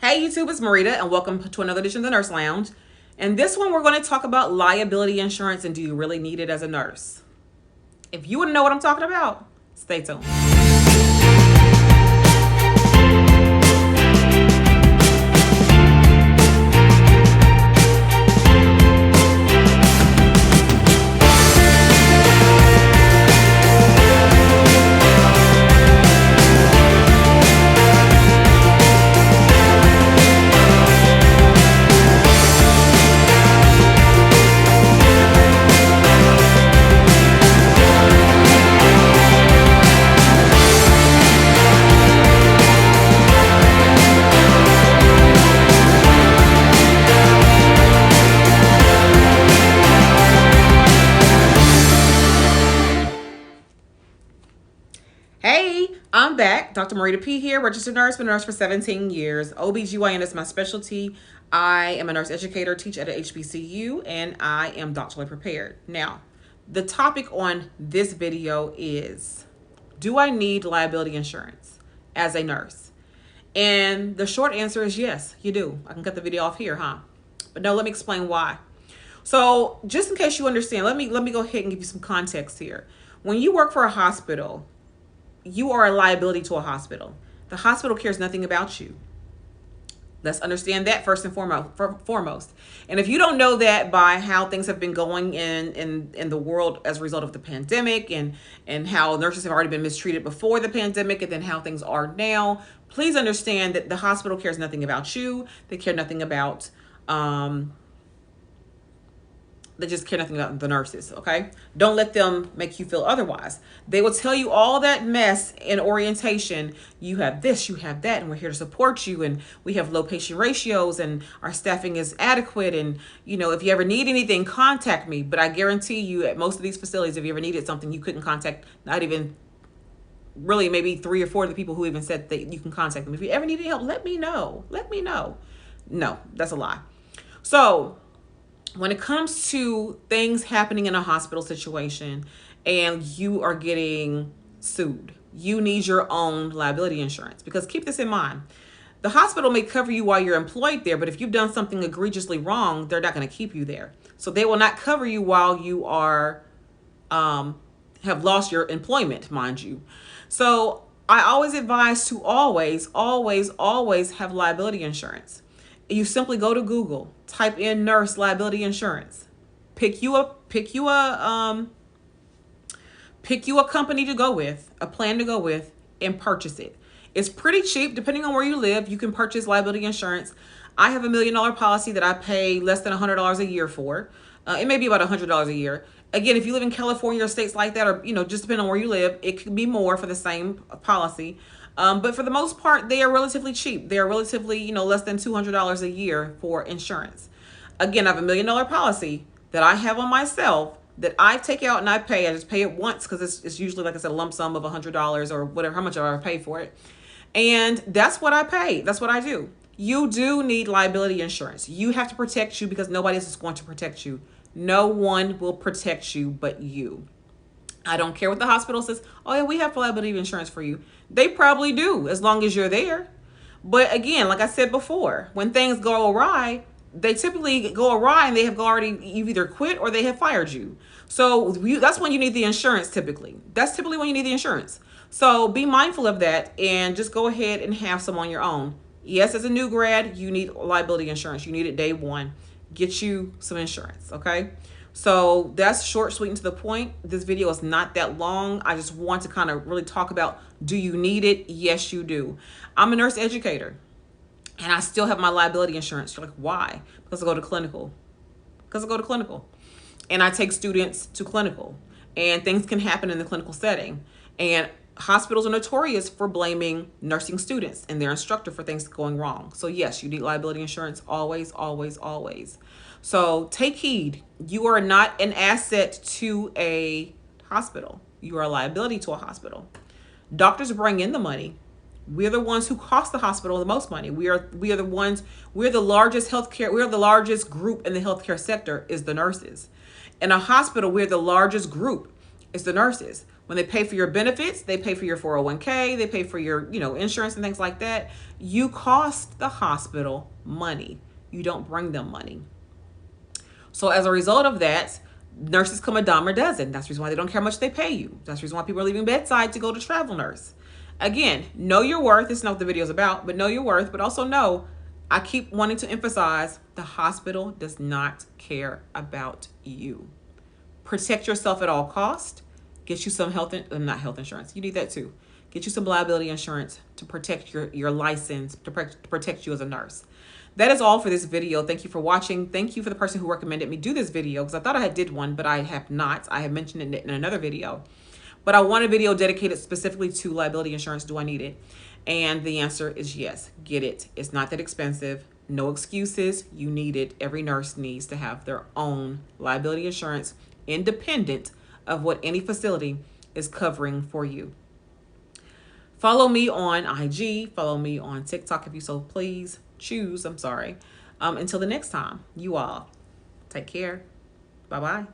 Hey YouTube, it's Marita and welcome to another edition of the Nurse Lounge. And this one we're going to talk about liability insurance and do you really need it as a nurse? If you want to know what I'm talking about, stay tuned. Hey, I'm back. Dr. Marita P here, registered nurse, been a nurse for 17 years. OBGYN is my specialty. I am a nurse educator, teach at a HBCU, and I am doctorally prepared. Now, the topic on this video is, do I need liability insurance as a nurse? And the short answer is yes, you do. I can cut the video off here, huh? But no, let me explain why. So just in case you understand, let me go ahead and give you some context here. When you work for a hospital, you are a liability to a hospital. The hospital cares nothing about you. Let's understand that first and foremost. And if you don't know that by how things have been going in the world as a result of the pandemic and how nurses have already been mistreated before the pandemic and then how things are now, please understand that the hospital cares nothing about you. They care nothing about they just care nothing about the nurses, okay? Don't let them make you feel otherwise. They will tell you all that mess in orientation. You have this, you have that, and we're here to support you, and we have low patient ratios, and our staffing is adequate, and, you know, if you ever need anything, contact me. But I guarantee you at most of these facilities, if you ever needed something, you couldn't contact, not even really maybe 3 or 4 of the people who even said that you can contact them. If you ever needed help, let me know. Let me know. No, that's a lie. So when it comes to things happening in a hospital situation and you are getting sued, you need your own liability insurance, because keep this in mind. The hospital may cover you while you're employed there, but if you've done something egregiously wrong, they're not going to keep you there. So they will not cover you while you are have lost your employment, mind you. So I always advise to always have liability insurance. You simply go to Google, type in nurse liability insurance, pick you a company to go with, a plan to go with, and purchase it. It's pretty cheap. Depending on where you live, you can purchase liability insurance. I have $1 million policy that I pay less than $100 a year for. It may be about $100 a year. Again, if you live in California or states like that, or, you know, just depending on where you live, it could be more for the same policy. But for the most part, they are relatively cheap. They are relatively, you know, less than $200 a year for insurance. Again, I have $1 million policy that I have on myself that I take out and I pay. I just pay it once because it's usually, like I said, a lump sum of $100 or whatever, how much I pay for it. And that's what I pay. That's what I do. You do need liability insurance. You have to protect you because nobody else is going to protect you. No one will protect you but you. I don't care what the hospital says. Oh yeah, we have liability insurance for you. They probably do, as long as you're there. But again, like I said before, when things go awry, they typically go awry and they have already, you've either quit or they have fired you. So that's when you need the insurance typically. That's typically when you need the insurance. So be mindful of that and just go ahead and have some on your own. Yes, as a new grad, you need liability insurance. You need it day one. Get you some insurance, okay? So that's short, sweet, and to the point. This video is not that long. I just want to kind of really talk about, do you need it? Yes, you do. I'm a nurse educator and I still have my liability insurance. You're like, why? Because I go to clinical. Because I go to clinical and I take students to clinical, and things can happen in the clinical setting. And hospitals are notorious for blaming nursing students and their instructor for things going wrong. So yes, you need liability insurance always. So take heed. You are not an asset to a hospital. You are a liability to a hospital. Doctors bring in the money. We're the ones who cost the hospital the most money. We're the largest healthcare, we're the largest group in the healthcare sector is the nurses. In a hospital, we're the largest group, it's the nurses. When they pay for your benefits, they pay for your 401k, they pay for your, insurance and things like that. You cost the hospital money. You don't bring them money. So as a result of that, nurses come a dime a dozen. That's the reason why they don't care how much they pay you. That's the reason why people are leaving bedside to go to travel nurse. Again, know your worth. This is not what the video is about, but know your worth. But also know, I keep wanting to emphasize, the hospital does not care about you. Protect yourself at all costs. Get you some not health insurance. You need that too. Get you some liability insurance to protect your license, to protect you as a nurse. That is all for this video. Thank you for watching. Thank you for the person who recommended me do this video, because I thought I did one, but I have not. I have mentioned it in another video. But I want a video dedicated specifically to liability insurance. Do I need it? And the answer is yes. Get it. It's not that expensive. No excuses. You need it. Every nurse needs to have their own liability insurance, independent of what any facility is covering for you. Follow me on IG. Follow me on TikTok if you so please choose. I'm sorry. Until the next time, you all take care. Bye-bye.